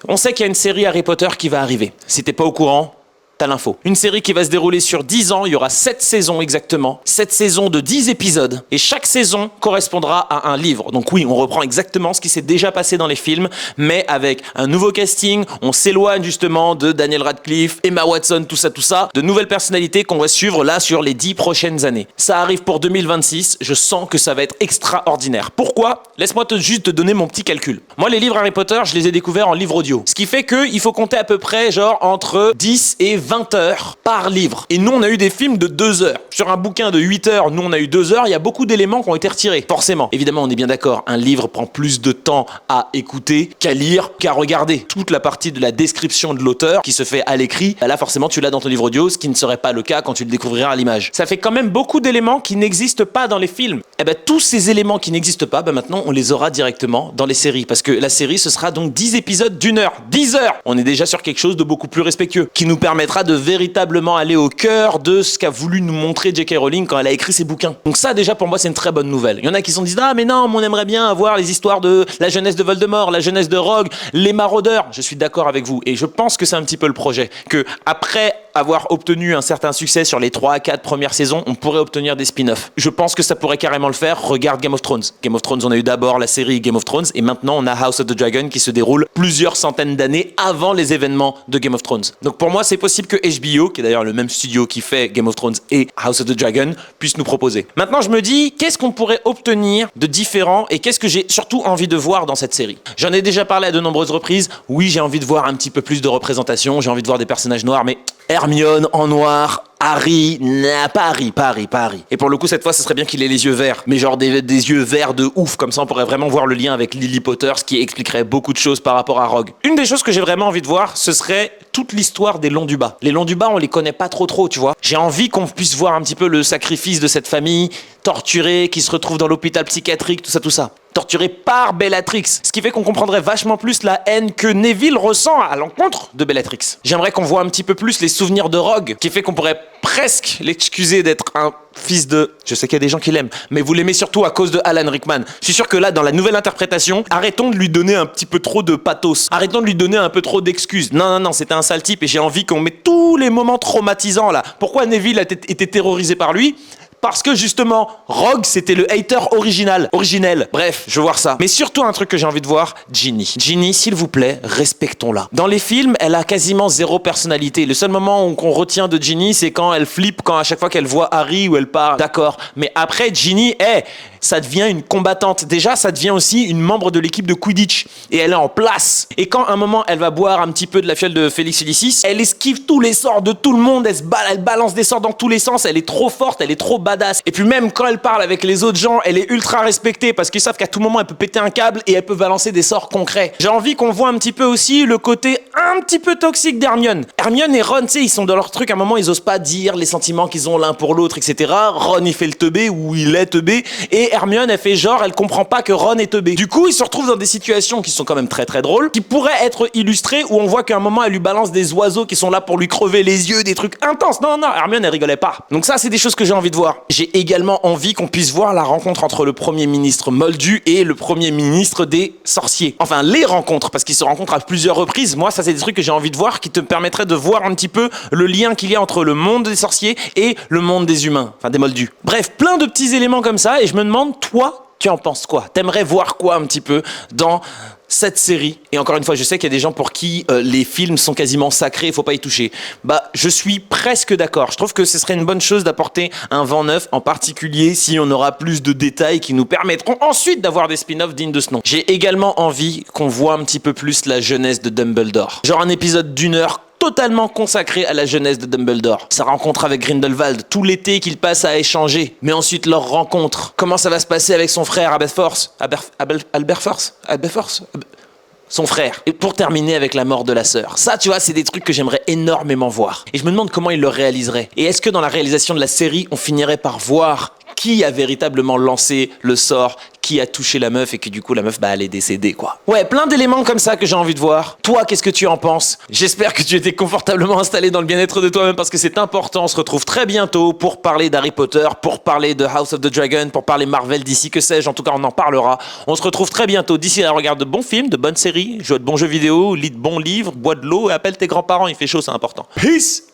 On sait qu'il y a une série Harry Potter qui va arriver. Si t'es pas au courant, t'as l'info. Une série qui va se dérouler sur 10 ans, il y aura 7 saisons exactement. 7 saisons de 10 épisodes. Et chaque saison correspondra à un livre. Donc oui, on reprend exactement ce qui s'est déjà passé dans les films, mais avec un nouveau casting. On s'éloigne justement de Daniel Radcliffe, Emma Watson, tout ça. De nouvelles personnalités qu'on va suivre là sur les 10 prochaines années. Ça arrive pour 2026, je sens que ça va être extraordinaire. Pourquoi ? Laisse-moi juste te donner mon petit calcul. Moi, les livres Harry Potter, je les ai découverts en livre audio. Ce qui fait qu'il faut compter à peu près genre entre 10 et 20 heures par livre. Et nous, on a eu des films de 2 heures. Sur un bouquin de 8 heures, nous, on a eu 2 heures. Il y a beaucoup d'éléments qui ont été retirés. Forcément. Évidemment, on est bien d'accord. Un livre prend plus de temps à écouter qu'à lire, qu'à regarder. Toute la partie de la description de l'auteur qui se fait à l'écrit, là, forcément, tu l'as dans ton livre audio, ce qui ne serait pas le cas quand tu le découvriras à l'image. Ça fait quand même beaucoup d'éléments qui n'existent pas dans les films. Et ben, tous ces éléments qui n'existent pas, maintenant, on les aura directement dans les séries. Parce que la série, ce sera donc 10 épisodes d'1 heure. 10 heures! On est déjà sur quelque chose de beaucoup plus respectueux, qui nous permettra de véritablement aller au cœur de ce qu'a voulu nous montrer J.K. Rowling quand elle a écrit ses bouquins. Donc ça, déjà, pour moi, c'est une très bonne nouvelle. Il y en a qui se sont dit, ah, mais non, on aimerait bien avoir les histoires de la jeunesse de Voldemort, la jeunesse de Rogue, les maraudeurs. Je suis d'accord avec vous. Et je pense que c'est un petit peu le projet. Que après avoir obtenu un certain succès sur les 3 à 4 premières saisons, on pourrait obtenir des spin-offs. Je pense que ça pourrait carrément le faire. Regarde Game of Thrones. Game of Thrones, on a eu d'abord la série Game of Thrones et maintenant on a House of the Dragon qui se déroule plusieurs centaines d'années avant les événements de Game of Thrones. Donc pour moi, c'est possible que HBO, qui est d'ailleurs le même studio qui fait Game of Thrones et House of the Dragon, puisse nous proposer. Maintenant, je me dis, qu'est-ce qu'on pourrait obtenir de différent et qu'est-ce que j'ai surtout envie de voir dans cette série ? J'en ai déjà parlé à de nombreuses reprises. Oui, j'ai envie de voir un petit peu plus de représentation, j'ai envie de voir des personnages noirs, mais Hermione en noir, Harry, pas Harry. Et pour le coup, cette fois, ce serait bien qu'il ait les yeux verts. Mais genre des yeux verts de ouf. Comme ça, on pourrait vraiment voir le lien avec Lily Potter, ce qui expliquerait beaucoup de choses par rapport à Rogue. Une des choses que j'ai vraiment envie de voir, ce serait toute l'histoire des Longs du Bas. Les Longs du Bas, on les connaît pas trop, tu vois. J'ai envie qu'on puisse voir un petit peu le sacrifice de cette famille torturée, qui se retrouve dans l'hôpital psychiatrique, tout ça. Torturé par Bellatrix. Ce qui fait qu'on comprendrait vachement plus la haine que Neville ressent à l'encontre de Bellatrix. J'aimerais qu'on voit un petit peu plus les souvenirs de Rogue, qui fait qu'on pourrait presque l'excuser d'être un fils de... Je sais qu'il y a des gens qui l'aiment, mais vous l'aimez surtout à cause de Alan Rickman. Je suis sûr que là, dans la nouvelle interprétation, arrêtons de lui donner un petit peu trop de pathos. Arrêtons de lui donner un peu trop d'excuses. Non, c'était un sale type et j'ai envie qu'on mette tous les moments traumatisants là. Pourquoi Neville a été terrorisé par lui ? Parce que justement, Rogue, c'était le hater originel. Bref, je veux voir ça. Mais surtout un truc que j'ai envie de voir, Ginny. Ginny, s'il vous plaît, respectons-la. Dans les films, elle a quasiment zéro personnalité. Le seul moment qu'on retient de Ginny, c'est quand elle flippe, quand à chaque fois qu'elle voit Harry ou elle part. D'accord. Mais après, Ginny, ça devient une combattante. Déjà, ça devient aussi une membre de l'équipe de Quidditch. Et elle est en place. Et quand à un moment, elle va boire un petit peu de la fiole de Félix Felicis, elle esquive tous les sorts de tout le monde. Elle balance des sorts dans tous les sens. Elle est trop forte, elle est trop badass. Et puis même quand elle parle avec les autres gens, elle est ultra respectée parce qu'ils savent qu'à tout moment, elle peut péter un câble et elle peut balancer des sorts concrets. J'ai envie qu'on voit un petit peu aussi le côté un petit peu toxique d'Hermione. Hermione et Ron, tu sais, ils sont dans leur truc. À un moment, ils osent pas dire les sentiments qu'ils ont l'un pour l'autre, etc. Ron, il fait le teubé ou il est teubé. Et Hermione, elle fait genre, elle comprend pas que Ron est teubé. Du coup, ils se retrouvent dans des situations qui sont quand même très très drôles, qui pourraient être illustrées où on voit qu'à un moment, elle lui balance des oiseaux qui sont là pour lui crever les yeux, des trucs intenses. Non, Hermione, elle rigolait pas. Donc ça, c'est des choses que j'ai envie de voir. J'ai également envie qu'on puisse voir la rencontre entre le premier ministre Moldu et le premier ministre des sorciers. Enfin, les rencontres, parce qu'ils se rencontrent à plusieurs reprises. Moi, ça, c'est des trucs que j'ai envie de voir qui te permettraient de voir un petit peu le lien qu'il y a entre le monde des sorciers et le monde des humains, enfin des Moldus. Bref, plein de petits éléments comme ça et je me demande, toi, tu en penses quoi ? T'aimerais voir quoi un petit peu dans cette série? Et encore une fois, je sais qu'il y a des gens pour qui les films sont quasiment sacrés, il faut pas y toucher. Je suis presque d'accord. Je trouve que ce serait une bonne chose d'apporter un vent neuf, en particulier si on aura plus de détails qui nous permettront ensuite d'avoir des spin-offs dignes de ce nom. J'ai également envie qu'on voit un petit peu plus la jeunesse de Dumbledore. Genre un épisode d'1 heure totalement consacré à la jeunesse de Dumbledore. Sa rencontre avec Grindelwald, tout l'été qu'il passe à échanger, mais ensuite leur rencontre. Comment ça va se passer avec son frère son frère. Et pour terminer avec la mort de la sœur. Ça, tu vois, c'est des trucs que j'aimerais énormément voir. Et je me demande comment il le réaliserait. Et est-ce que dans la réalisation de la série, on finirait par voir qui a véritablement lancé le sort ? qui a touché la meuf et que du coup la meuf elle est décédée quoi. Ouais, plein d'éléments comme ça que j'ai envie de voir. Toi, qu'est-ce que tu en penses? J'espère que tu étais confortablement installé dans le bien-être de toi-même parce que c'est important. On se retrouve très bientôt pour parler d'Harry Potter, pour parler de House of the Dragon, pour parler Marvel, d'ici que sais-je. En tout cas, on en parlera. On se retrouve très bientôt. D'ici là, regarde de bons films, de bonnes séries, joue de bons jeux vidéo, lis de bons livres, bois de l'eau et appelle tes grands-parents. Il fait chaud, c'est important. Peace!